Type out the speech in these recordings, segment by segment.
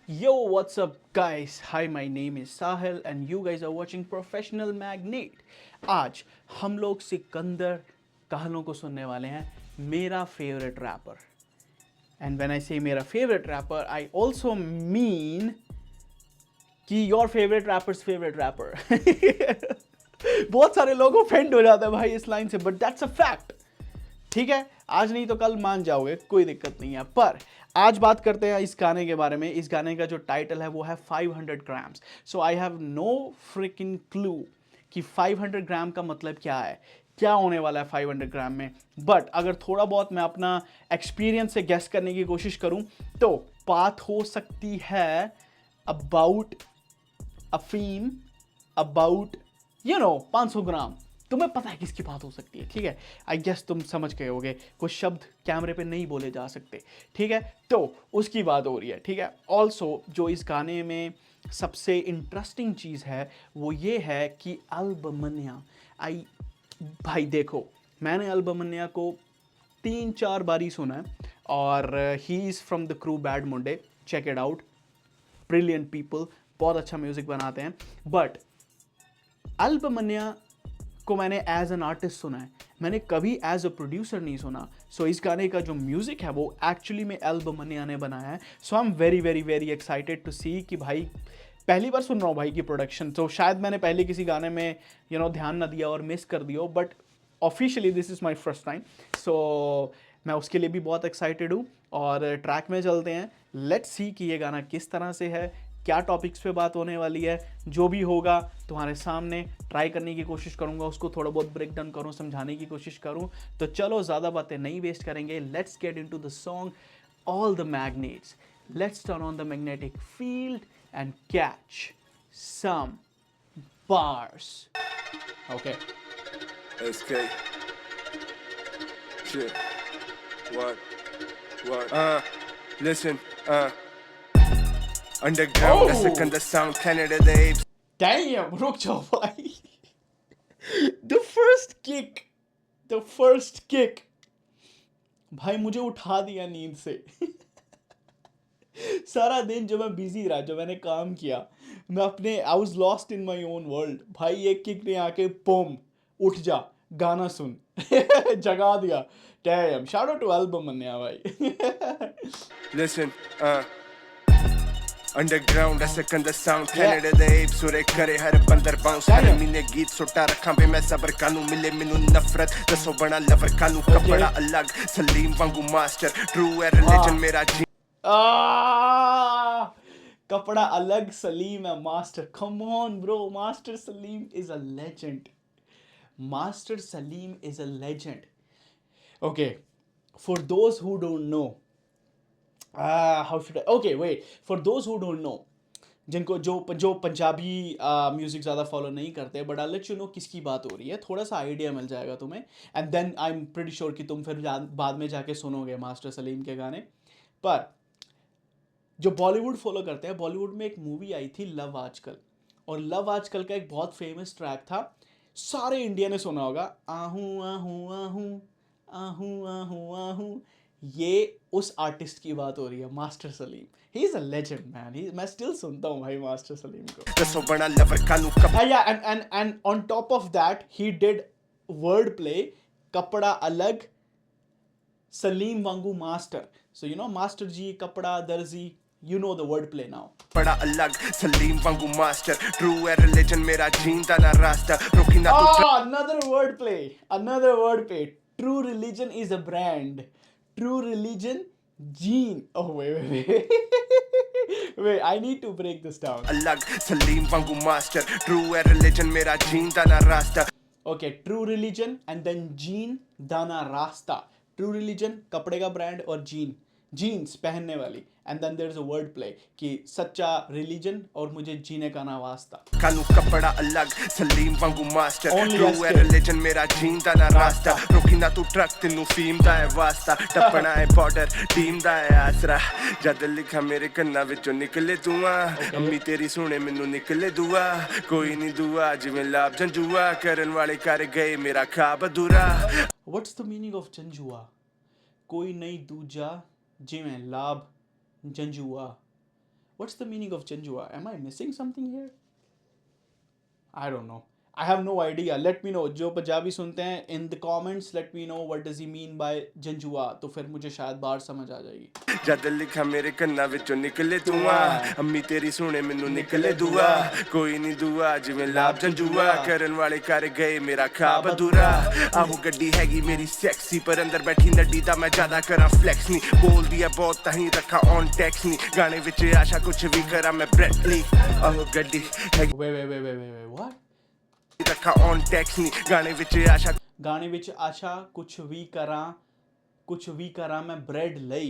Yo, what's up, guys? Hi, my name is Sahil, and you guys are watching Professional Magnate. आज हम लोग सिकंदर कहानों को सुनने वाले हैं, मेरा favourite rapper. And when I say मेरा favourite rapper, I also mean कि your favourite rapper's favourite rapper. बहुत सारे लोग ऑफेंड हो जाते हैं भाई इस लाइन से, बट दैट्स अ फैक्ट. ठीक है, आज नहीं तो कल मान जाओगे, कोई दिक्कत नहीं है. पर आज बात करते हैं इस गाने के बारे में. इस गाने का जो टाइटल है वो है 500 grams. So I have no freaking clue कि 500 ग्राम का मतलब क्या है, क्या होने वाला है 500 ग्राम में. बट अगर थोड़ा बहुत मैं अपना एक्सपीरियंस से गेस करने की कोशिश करूं तो बात हो सकती है अबाउट अफीम, अबाउट 500 ग्राम. तुम्हें पता है किसकी बात हो सकती है, ठीक है. आई गेस तुम समझ गए होगे, कुछ शब्द कैमरे पे नहीं बोले जा सकते, ठीक है. तो उसकी बात हो रही है, ठीक है. ऑल्सो जो इस गाने में सबसे इंटरेस्टिंग चीज़ है वो ये है कि अल्बमनिया. आई भाई देखो, मैंने अल्बमनिया को 3-4 बार ही सुना है, और he is from the crew bad Munde. Check it out, brilliant people, बहुत अच्छा म्यूज़िक बनाते हैं. बट अल्बमनिया को मैंने एज एन आर्टिस्ट सुना है, मैंने कभी एज अ प्रोड्यूसर नहीं सुना. सो इस गाने का जो म्यूज़िक है वो एक्चुअली में अल्बमनिया ने बनाया है. So I am very very very excited to see कि भाई पहली बार सुन रहा हूँ भाई की प्रोडक्शन. तो शायद मैंने पहले किसी गाने में ध्यान ना दिया और मिस कर दिया, but officially this is my first time. So मैं उसके लिए भी बहुत एक्साइटेड हूँ. और ट्रैक में चलते हैं, लेट्स सी कि ये गाना किस तरह से है, क्या टॉपिक्स पे बात होने वाली है. जो भी होगा तुम्हारे सामने ट्राई करने की कोशिश करूंगा, उसको थोड़ा बहुत ब्रेक डाउन करूँ, समझाने की कोशिश करूँ. तो चलो ज़्यादा बातें नहीं वेस्ट करेंगे, let's get into the song. All the magnets, let's turn on the magnetic field and catch some bars. Okay. SK. Shit. What? Listen. Underground, the second the sound, Canada, the apes. Damn, रुक जाओ भाई. The first kick, the first kick. भाई मुझे उठा दिया नींद से. सारा दिन जो मैं बिजी रहा, जो मैंने काम किया, मैं अपने I was lost in my own world. भाई एक किक ने आके पोम, उठ जा, गाना सुन. जगा दिया. डैम, शाउट आउट टू अल्बमनिया भाई. Listen. Underground, the second the sound, Canada, the apes. सुरे करे हर बंदर bounce. हर महीने गीत सुटा रखा पे मैं सबर कानू. मिले मिनू नफरत दसो बना लवर कानू. कपड़ा अलग सलीम वांगू मास्टर. True है religion मेरा जी. कपड़ा अलग, सलीम है master. Come on bro, master Salim is a legend. Master Salim is a legend. Okay, for those who don't know, how should I, okay wait, for those who don't know, जिनको जो Punjabi music ज़्यादा follow नहीं करते, but I let you know किसकी बात हो रही है, थोड़ा सा आइडिया मिल जाएगा तुम्हें. And then I am pretty sure कि तुम फिर बाद में जाके सुनोगे मास्टर सलीम के गाने. पर जो बॉलीवुड फॉलो करते हैं, बॉलीवुड में एक मूवी आई थी लव आजकल, और लव आजकल का एक बहुत फेमस ट्रैक था, सारे इंडिया ने सुना होगा, आहू आहू आहू आहू आहू आहू. ये उस आर्टिस्ट की बात हो रही है, master Salim. He is a legend man. मैं स्टिल सुनता हूँ भाई मास्टर सलीम को. दसो बना लवर कानू. या and on top of that he did word play, कपड़ा अलग सलीम वांगू मास्टर. सो मास्टर जी, कपड़ा दर्जी, you know the word play now. बड़ा अलग सलीम वांगू मास्टर. True है religion मेरा जींदा ना रास्ता. रोकी ना तू. Another word play, another word play. True religion is a brand. True religion, gene. Oh wait. Wait, I need to break this down. अलग सलीम वांगू मास्टर. True है religion मेरा जींदा ना रास्ता. Okay, true religion and then jean दाना रास्ता. True religion कपड़े का ब्रांड, और जीन जीन्स पहनने वाली. And then there is a word play कि सच्चा रिलीजन और मुझे जीने का ना वास्ता. कानू कपड़ा अलग सलीम वांगू मास्टर. Only True SK. है religion मेरा जींदा ना रास्ता. रोकी ना तू ट्रक तेनू फीम दा है वास्ता. टपना है बॉर्डर टीम दा है आसरा. जद लिखा मेरे कन्ना विचों निकले धुआं. अम्मी तेरी सुने मैनू निकले दुआ. कोई नहीं दुआ जिवें लाभ जंजुआ. करन वाले कर गए मेरा खाब अधूरा. What's the meaning of Janjua? कोई नहीं दूजा जिमें लाभ Janjua. What's the meaning of Janjua? Am I missing something here? I don't know. I have no idea. Let me know. जो पंजाबी सुनते हैं in the comments, let me know what does he mean by Janjua. तो फिर मुझे शायद बाहर समझ आ जाएगी. ਜਦ ਲਿਖਾ ਮੇਰੇ ਕੰਨਾਂ ਵਿੱਚੋਂ ਨਿਕਲੇ ਧੂਆਂ ਅੰਮੀ ਤੇਰੀ ਸੋਹਣੇ ਮੈਨੂੰ ਨਿਕਲੇ ਦੁਆ ਕੋਈ ਨਹੀਂ ਦੁਆ ਜਿਵੇਂ ਲਾਭ ਜੰਜੂਆ ਕਰਨ ਵਾਲੇ ਕਰ ਗਏ ਮੇਰਾ ਖਾਬ ਅਧੂਰਾ ਆਹੋ ਗੱਡੀ ਹੈਗੀ ਮੇਰੀ ਸੈਕਸੀ ਪਰ ਅੰਦਰ ਬੈਠੀ ਨੱਡੀ ਦਾ ਮੈਂ ਜ਼ਿਆਦਾ ਕਰਾਂ ਫਲੈਕਸ ਨਹੀਂ ਬੋਲਦੀ ਐ ਬਹੁਤ ਤਾਂ ਹੀ ਰੱਖਾਂ ਔਨ ਟੈਕਸ ਨਹੀਂ ਗਾਣੇ ਵਿੱਚ ਆਸ਼ਾ ਕੁਛ ਵੀ ਕਰਾਂ ਮੈਂ ਬ੍ਰੈਟਲੀ ਆਹੋ ਗੱਡੀ ਹੈਗੀ Wait. What? ਰੱਖਾਂ ਔਨ ਟੈਕਸ ਨਹੀਂ ਗਾਣੇ ਵਿੱਚ ਆਸ਼ਾ गाने विच आशा कुछ भी करा मैं ब्रेड लई.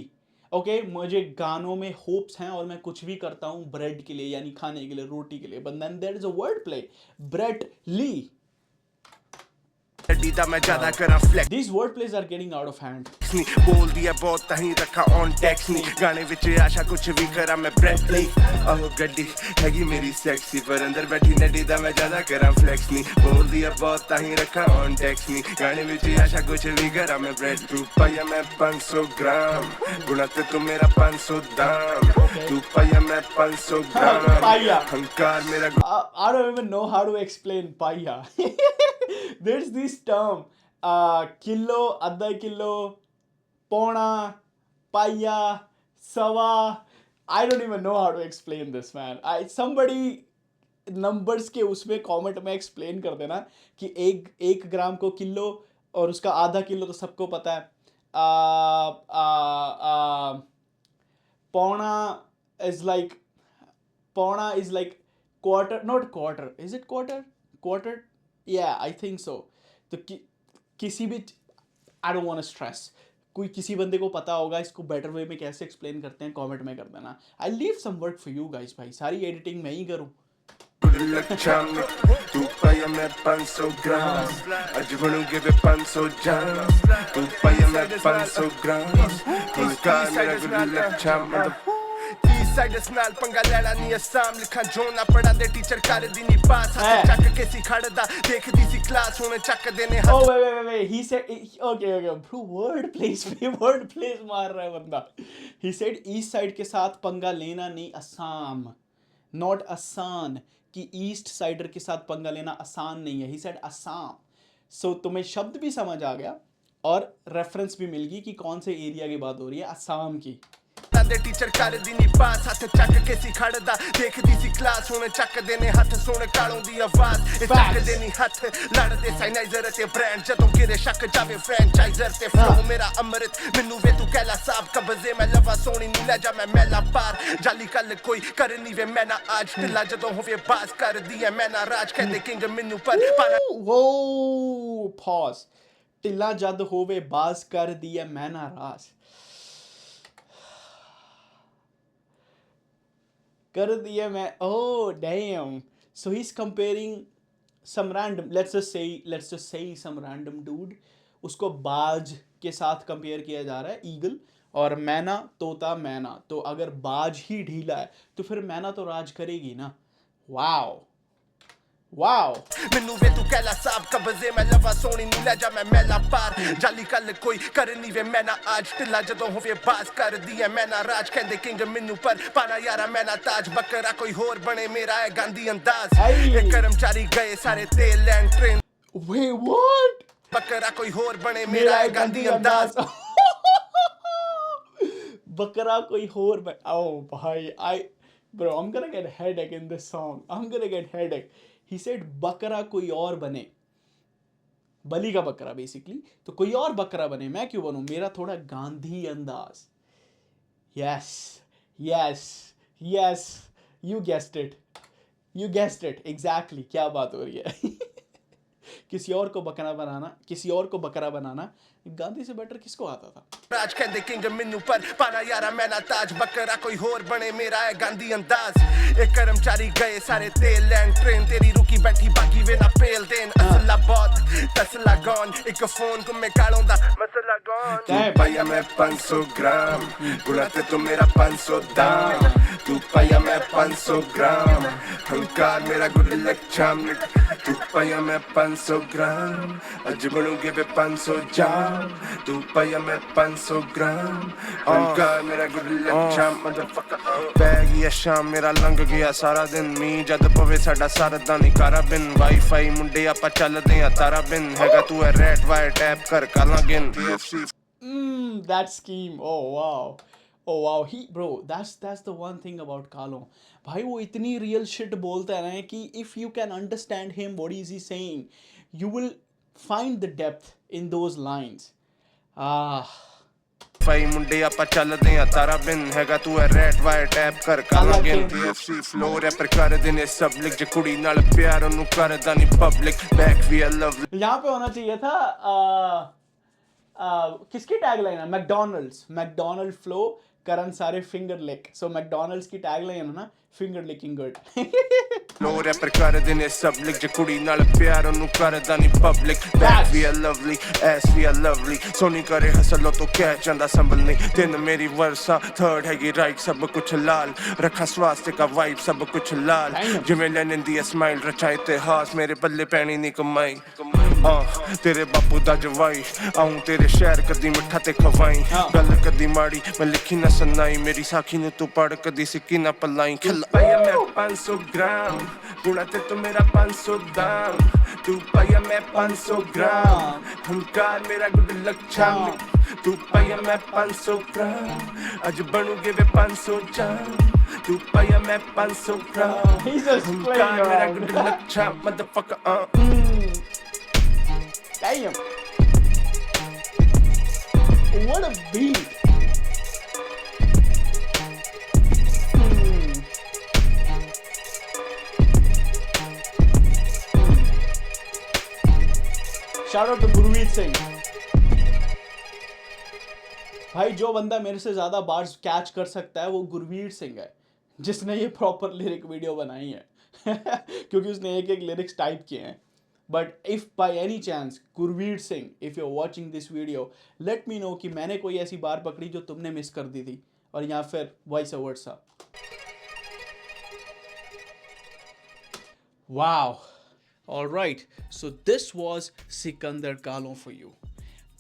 ओके मुझे गानों में होप्स हैं और मैं कुछ भी करता हूँ ब्रेड के लिए यानी खाने के लिए रोटी के लिए. But then there is a word play bread ली. ਗੱਡੀ ਦਾ ਮੈਂ ਜ਼ਿਆਦਾ ਕਰਾਂ flex These word plays are getting out of hand. ਨਹੀਂ ਬੋਲਦੀ ਐ ਬਹੁਤ ਤਾਂ ਹੀ ਰੱਖਾਂ ਔਨ ਟੈਕਸ ਨਹੀਂ ਗਾਣੇ ਵਿੱਚ ਆਸ਼ਾ ਕੁਛ ਵੀ ਕਰਾਂ ਮੈਂ ਬ੍ਰੈਟਲੀ ਆਹੋ ਗੱਡੀ ਹੈਗੀ ਮੇਰੀ ਸੈਕਸੀ ਪਰ ਅੰਦਰ ਬੈਠੀ ਨੱਡੀ ਦਾ ਮੈਂ ਜ਼ਿਆਦਾ ਕਰਾਂ ਫਲੈਕਸ ਨਹੀਂ ਬੋਲਦੀ ਐ ਬਹੁਤ ਤਾਂ ਹੀ ਰੱਖਾਂ ਔਨ ਟੈਕਸ ਨਹੀਂ ਗਾਣੇ ਵਿੱਚ ਆਸ਼ਾ ਕੁਛ ਵੀ ਕਰਾਂ ਮੈਂ ਬ੍ਰੈਡ ਤੂੰ ਪਾਇਆ ਮੈਂ 500 ਗ੍ਰਾਮ ਗੁਣਾ ਤੇ ਤੂੰ ਮੇਰਾ 500 ਦਾਮ ਤੂੰ ਪਾਇਆ ਮੈਂ 500 ਗ੍ਰਾਮ ਪਾਇਆ ਹੰਕਾਰ ਮੇਰਾ I don't even know how to explain paya. There's this term kilo, adha kilo, pona, paya, sawa. I don't even know how to explain this, man. Somebody numbers के उसमें comment में explain कर देना कि एक ग्राम को किलो और उसका आधा किलो तो सबको पता है. पौना is like quarter, not quarter. Is it quarter? Yeah, I think so. तो किसी भी I don't want to stress. कोई किसी बंदे को पता होगा इसको बेटर वे में कैसे एक्सप्लेन करते हैं कमेंट में कर देना. I leave some work for you guys. भाई सारी एडिटिंग मैं ही करूँ. तू पाया मैं 500 ग्राम अज बनूंगे वे 500 जान तू पाया मैं 500 ग्राम हंकार मेरा गुरु लच्छा ਸਾਈਡਸ ਨਾਲ ਪੰਗਾ ਲੈਣਾ ਨਹੀਂ ਅਸਾਮ ਲਿਖਾਂ ਜੋ ਨਾ ਪੜਾਂਦੇ ਟੀਚਰ ਕਰਦੀ ਨਹੀਂ ਪਾਸ ਹੱਥ ਚੱਕ ਕੇ ਸੀ ਖੜਦਾ ਦੇਖਦੀ ਸੀ ਕਲਾਸ ਹੁਣ ਚੱਕਦੇ ਨੇ Oh wait. He said okay. Bro, word plays मार रहा है बंदा. He said east side के साथ पंगा लेना नहीं असम. Not आसान कि ईस्ट साइडर के साथ पंगा लेना आसान नहीं है. He said Assam. So तुम्हें शब्द भी समझ आ गया और रेफरेंस भी मिल गई कि कौन से एरिया की बात हो रही है. असम की. ਦੇ ਟੀਚਰ ਕਰਦੀ ਨਹੀਂ ਪਾਸ ਹੱਥ ਚੱਕ ਕੇ ਸੀ ਖੜਦਾ ਦੇਖਦੀ ਸੀ ਕਲਾਸ ਹੁਣ ਚੱਕਦੇ ਨੇ ਹੱਥ ਸੁਣ ਕਾਲੋਂ ਦੀ ਆਵਾਜ਼ ਇਹ ਚੱਕਦੇ ਨਹੀਂ ਹੱਥ ਲੜਦੇ ਸਾਈਨਾਈਜ਼ਰ ਤੇ ਬ੍ਰਾਂਡ ਜਦੋਂ ਕਿਰੇ ਸ਼ੱਕ ਜਾਵੇ ਫਰੈਂਚਾਈਜ਼ਰ ਤੇ ਫਲੋ ਮੇਰਾ ਅੰਮ੍ਰਿਤ ਮੈਨੂੰ ਵੇ ਤੂੰ ਕਹਿ ਲਾ ਸਾਬ ਕਬਜ਼ੇ ਮੈਂ ਲਵਾ ਸੋਣੀ ਨਹੀਂ ਲੈ ਜਾ ਮੈਂ ਮੈਲਾ ਪਾਰ ਜਾਲੀ ਕੱਲ ਕੋਈ ਕਰ ਨਹੀਂ ਵੇ ਮੈਂ ਨਾ ਅੱਜ ਢਿੱਲਾ ਜਦੋਂ ਹੋਵੇ ਬਾਸ ਕਰਦੀ ਐ ਮੈਂ ਨਾ ਰਾਜ ਕਹਿੰਦੇ ਕਿੰਗ ਮੈਨੂੰ ਪਰ Whoa, pause. ਢਿੱਲਾ ਜਦ ਹੋਵੇ ਬਾਸ ਕਰਦੀ ਐ ਮੈਂ ਨਾ ਰਾਜ कर दिया मैं. Oh damn. So he's comparing some random, let's just say some random dude, उसको बाज के साथ कंपेयर किया जा रहा है ईगल और मैना तोता मैना. तो अगर बाज ही ढीला है तो फिर मैना तो राज करेगी ना. वाओ ਮੈਨੂੰ ਵੇ ਤੂੰ ਕਹਿ ਲਾ ਸਾਬ ਕਬਜ਼ੇ ਮੈਂ ਲਵਾ ਸੋਣੀ ਨਹੀਂ ਲੈ ਜਾ ਮੈਂ ਮੈਲਾ ਪਾਰ ਜਾਲੀ ਕੱਲ ਕੋਈ ਕਰ ਨਹੀਂ ਵੇ ਮੈਂ ਨਾ ਅੱਜ ਢਿੱਲਾ ਜਦੋਂ ਹੋਵੇ ਬਾਸ ਕਰਦੀ ਐ ਮੈਂ ਨਾ ਰਾਜ ਕਹਿੰਦੇ ਕਿੰਗ ਮੈਨੂੰ ਪਰ ਪਾਣਾ ਯਾਰਾ ਮੈਂ ਨਾ ਤਾਜ ਬੱਕਰਾ ਕੋਈ ਹੋਰ ਬਣੇ ਮੇਰਾ ਹੈ ਗਾਂਧੀ ਅੰਦਾਜ਼ ਇਹ ਕਰਮਚਾਰੀ ਗਏ ਸਾਰੇ ਤੇਲ ਲੈਣ ਟ੍ਰੇਨ wait what ਬੱਕਰਾ ਕੋਈ ਹੋਰ ਬਣੇ ਮੇਰਾ ਹੈ ਗਾਂਧੀ ਅੰਦਾਜ਼ ਬੱਕਰਾ ਕੋਈ ਹੋਰ oh bhai bro I'm gonna get headache in this song. I'm gonna get headache. He said बकरा कोई और बने. बलि का बकरा बेसिकली. तो कोई और बकरा बने मैं क्यों बनूं मेरा थोड़ा गांधी अंदाज. yes you guessed it exactly. क्या बात हो रही है. किसी और को बकरा बनाना गांधी से बेटर किसको आता था. ਰਾਜ ਕਹਿੰਦੇ ਕਿੰਗ ਮੈਨੂੰ ਪਰ ਪਾਣਾ ਯਾਰਾ ਮੈਂ ਨਾ ਤਾਜ ਬੱਕਰਾ ਕੋਈ ਹੋਰ ਬਣੇ ਮੇਰਾ ਹੈ ਗਾਂਧੀ ਅੰਦਾਜ਼ ਇਹ ਕਰਮਚਾਰੀ ਗਏ ਸਾਰੇ ਤੇਲ ਲੈਣ ਟ੍ਰੇਨ ਤੇਰੀ ਰੁਕੀ ਬੈਠੀ ਬਾਕੀ ਵੇ ਨਾ ਪੇਲ ਦੇਣ ਅਸਲਾ ਬਹੁਤ ਤਸਲਾ ਗੌਨ ਇੱਕ ਫੋਨ ਘੁੰਮੇ ਕਾਲੋਂ ਦਾ ਮਸਲਾ ਗੌਨ ਤੂੰ ਪਾਇਆ ਮੈਂ 500 ਗ੍ਰਾਮ ਗੁਣਾ ਤੇ ਤੂੰ ਮੇਰਾ 500 ਦਾਮ ਤੂੰ ਪਾਇਆ ਮੈਂ 500 ग्राम हंकार मेरा गुड लक चाम तू पाया मैं 500 ग्राम अज बनूंगे वे 500 जाम तू पाया मैं 500 ग्राम हंकार मेरा गुड लक चाम मदरफकर पै गया शाम मेरा लंघ ਗਿਆ ਸਾਰਾ ਦਿਨ ਮੀਂਹ ਜਦ ਪਵੇ ਸਾਡਾ ਸਰਦਾ ਨਹੀਂ ਕਾਰਾ ਬਿਨ ਵਾਈਫਾਈ ਮੁੰਡੇ ਆਪਾਂ ਚੱਲਦੇ ਆ ਤਾਰਾ ਬਿਨ ਹੈਗਾ ਤੂੰ ਐ ਰੈਟ ਵਾਇਰ ਟੈਪ ਕਰ ਕਾਲਾਂ ਗਿਨ That scheme. Oh wow. Oh wow. Bro, that's the one thing about Kalo. भाई वो इतनी real shit बोलता है ना कि if you can understand him, what is he saying, you will find the depth in those lines. ਫਾਈ ਮੁੰਡੇ ਆਪਾਂ ਚੱਲਦੇ ਆ ਤਾਰਾ ਬਿਨ ਹੈਗਾ ਤੂੰ ਐ ਰੈਟ ਵਾਇਰ ਟੈਪ ਕਰ ਕਾਲਾਂ ਗਿਨ TFC ਫਲੋ ਰੈਪਰ ਕਰਦੇ ਨੇ ਸਭ ਲਿਖ ਜੇ ਕੁੜੀ ਨਾਲ ਪਿਆਰ ਉਹਨੂੰ ਕਰਦਾ ਨਹੀਂ ਪਬਲਿਕ ਬੈਕ ਵੀ ਆ ਲਵ यहाँ पे होना चाहिए था किसकी टैगलाइन है, मैकडोनल्ड फ्लो करण सारे फिंगर लिक. सो मैकडोनल्ड्स की टैगलाइन है ना, finger licking good. Flow rapper ਕਰਦੇ ਨੇ ਸਭ ਲਿਖ ਜੇ ਕੁੜੀ ਨਾਲ ਪਿਆਰ ਉਹਨੂੰ ਕਰਦਾ ਨਹੀਂ ਪਬਲਿਕ ਬੈਕ ਵੀ ਆ ਲਵਲੀ ਐਸ ਵੀ ਆ ਲਵਲੀ ਸੋਨੀ ਕਰੇ ਹਸਲੋ ਤੋਂ ਕਹਿ ਜਾਂਦਾ ਸੰਭਲ ਨਹੀਂ ਤਿੰਨ ਮੇਰੀ ਵਰਸਾ ਥਰਡ ਹੈਗੀ ਰਾਈਟ ਸਭ ਕੁਛ ਲਾਲ ਰੱਖਾ ਸਵਾਸਤਿਕਾ ਵਾਈਬ ਸਭ ਕੁਛ ਲਾਲ ਜਿਵੇਂ ਲੈਨਨ ਦੀ ਸਮਾਈਲ ਰਚਾ ਇਤਿਹਾਸ ਮੇਰੇ ਪੱਲੇ ਪੈਣੀ ਨਹੀਂ ਕਮਾਈ ਤੇਰੇ ਬਾਪੂ ਦਾ ਜਵਾਈ ਆਉਂ ਤੇਰੇ ਸ਼ਹਿਰ ਕਦੀ ਮਿੱਠਾ ਤੇ ਖਵਾਈ ਗੱਲ ਕਦੀ ਮਾੜੀ ਮੈਂ ਲਿਖੀ ਨਾ ਸੁਣਾਈ ਮੇਰੀ ਸਾਖੀ ਨੂੰ ਤੂੰ ਪੜ ਕਦੀ ਸਿੱਕੀ ਨਾ ਪਲਾਈ ਖਿਲਾਇਆ ਮੈਂ 500 ग्राम गुणा ते तो मेरा 500 दाम तू पाया मैं 500 ग्राम हंकार मेरा गुड लक चाम तू पाया मैं 500 ग्राम अज बनूंगे वे 500 जाम तू पाया मैं 500 ग्राम हंकार मेरा गुड लक चाम motherfucker Damn. What a beat. Shout out to Gurvir Singh. भाई जो बंदा मेरे से ज़्यादा बार्स कैच कर सकता है वो गुरवीर सिंह है, जिसने ये प्रॉपर लिरिक वीडियो बनाई है. क्योंकि उसने एक एक लिरिक्स टाइप किए हैं. But if by any chance Gurveer Singh, if you are watching this video, let me know कि मैंने कोई ऐसी बार पकड़ी जो तुमने मिस कर दी थी, और या फिर voice versa. Wow. All right. So this was Sikandar कालों for you.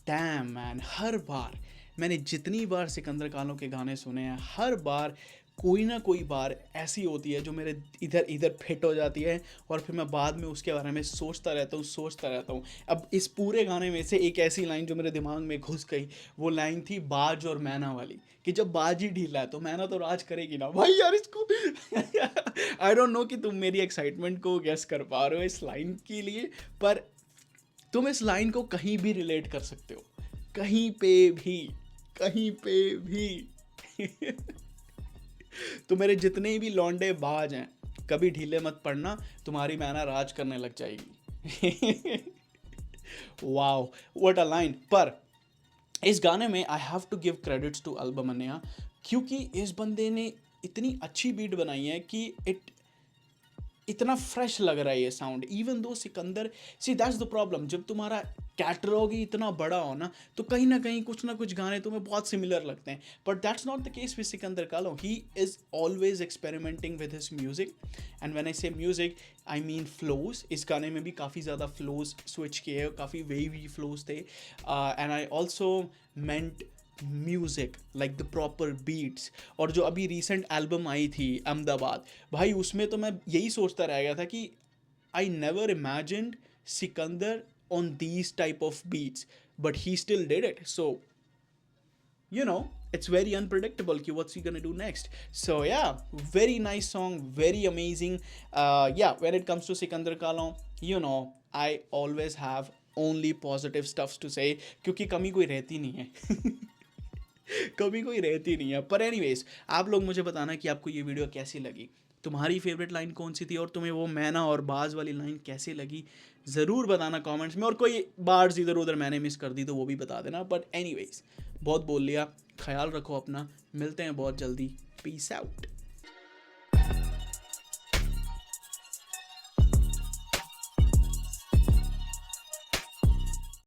Damn man, हर बार मैंने जितनी बार सिकंदर कालों के गाने सुने हैं, हर बार कोई ना कोई बार ऐसी होती है जो मेरे इधर फिट हो जाती है, और फिर मैं बाद में उसके बारे में सोचता रहता हूँ. अब इस पूरे गाने में से एक ऐसी लाइन जो मेरे दिमाग में घुस गई, वो लाइन थी बाज और मैना वाली, कि जब बाज ही ढीला है तो मैना तो राज करेगी ना भाई यार. इसको आई डोंट नो कि तुम मेरी एक्साइटमेंट को गेस कर पा रहे हो इस लाइन के लिए, पर तुम इस लाइन को कहीं भी रिलेट कर सकते हो, कहीं पे भी. तो मेरे जितने भी लौंडे बाज हैं, कभी ढीले मत पड़ना, तुम्हारी मैना राज करने लग जाएगी. Wow, what a line. पर इस गाने में I have to give credits to अल्बमनिया, क्योंकि इस बंदे ने इतनी अच्छी बीट बनाई है कि इतना फ्रेश लग रहा है ये sound. Even though Sikandar, see that's the problem, जब तुम्हारा कैटलॉग ही इतना बड़ा हो ना, तो कहीं ना कहीं कुछ ना कुछ गाने तुम्हें बहुत सिमिलर लगते हैं. But that's not the case with Sikander Kahlon. He is always experimenting with his music, and when I say music I mean flows. इस गाने में भी काफ़ी ज़्यादा फ्लोज स्विच किए, काफ़ी वेवी फ्लोज थे, and I also meant music like the proper beats. और जो अभी रिसेंट एल्बम आई थी अहमदाबाद, भाई उसमें तो मैं यही सोचता रह गया था कि I never imagined Sikandar on these type of beats, but he still did it. So you know, it's very unpredictable ki what's he gonna do next. So yeah, very nice song, very amazing. Yeah, when it comes to Sikandar Kalon, you know, I always have only positive stuffs to say, क्योंकि कमी कोई रहती नहीं है. कभी कोई रहती नहीं है. पर एनीवेज, आप लोग मुझे बताना कि आपको ये वीडियो कैसी लगी, तुम्हारी फेवरेट लाइन कौन सी थी, और तुम्हें वो मैना और बाज वाली लाइन कैसी लगी, ज़रूर बताना कमेंट्स में. और कोई बार्स इधर उधर मैंने मिस कर दी तो वो भी बता देना. बट एनीवेज, बहुत बोल लिया, ख्याल रखो अपना, मिलते हैं बहुत जल्दी. Peace out.